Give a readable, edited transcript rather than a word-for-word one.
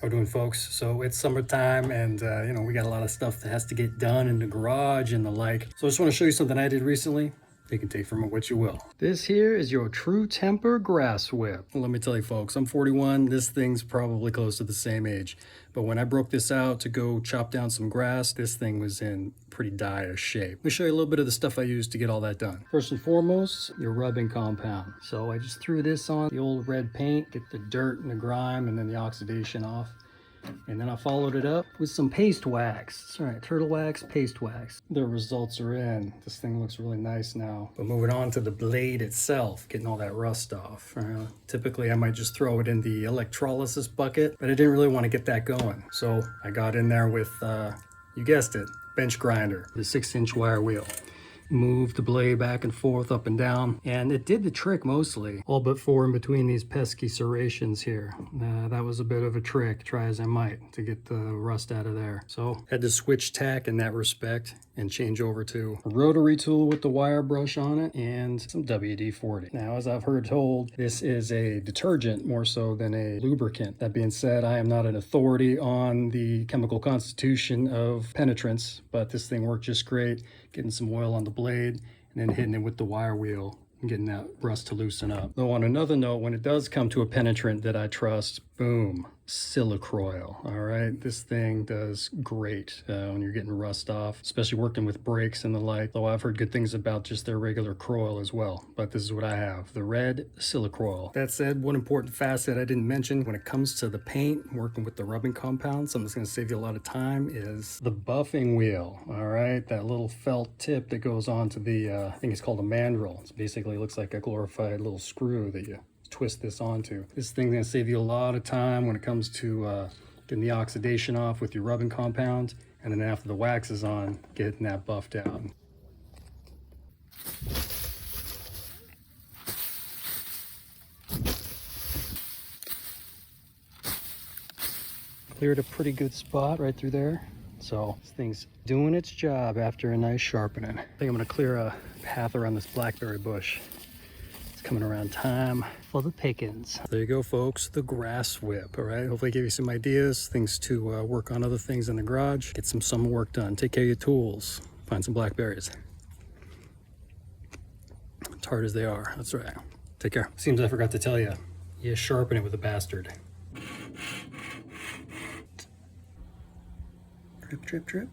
How we doing, folks? So it's summertime and you know, we got a lot of stuff that has to get done in the garage and the like. So I just want to show you something I did recently. You can take from it what you will. This here is your true temper grass whip. Well, let me tell you, folks, I'm 41. This thing's probably close to the same age. But when I broke this out to go chop down some grass, this thing was in pretty dire shape. Let me show you a little bit of the stuff I used to get all that done. First and foremost, your rubbing compound. So I just threw this on the old red paint, get the dirt and the grime and then the oxidation off. And then I followed it up with some paste wax. All right, turtle wax, paste wax. The results are in. This thing looks really nice now. But moving on to the blade itself, getting all that rust off. Typically I might just throw it in the electrolysis bucket, but I didn't really want to get that going. So I got in there with, you guessed it, bench grinder, the 6-inch wire wheel. Moved the blade back and forth, up and down, and it did the trick mostly, all but for in between these pesky serrations here. That was a bit of a trick, try as I might, to get the rust out of there. So had to switch tack in that respect and change over to a rotary tool with the wire brush on it and some WD-40. Now, as I've heard told, this is a detergent more so than a lubricant. That being said, I am not an authority on the chemical constitution of penetrants, but this thing worked just great. Getting some oil on the blade and then hitting it with the wire wheel and getting that rust to loosen up. Though on another note, when it does come to a penetrant that I trust, boom, Silic oil. All right, this thing does great when you're getting rust off, especially working with brakes and the like. Though I've heard good things about just their regular oil as well, but this is what I have, the red Silic oil. That said, one important facet I didn't mention when it comes to the paint, working with the rubbing compound, something that's going to save you a lot of time, is the buffing wheel. All right, that little felt tip that goes on to the, I think it's called a mandrel. It basically looks like a glorified little screw that you twist this onto. This thing's gonna save you a lot of time when it comes to getting the oxidation off with your rubbing compound, and then after the wax is on, getting that buffed out. Cleared a pretty good spot right through there. So this thing's doing its job after a nice sharpening. I think I'm gonna clear a path around this blackberry bush. Coming around time for the pickings. There you go, folks, the grass whip. All right, hopefully give you some ideas, things to work on, other things in the garage, get some summer work done, take care of your tools, find some blackberries, as hard as they are. That's right. Take care. Seems I forgot to tell you, you sharpen it with a bastard. Drip, drip, drip.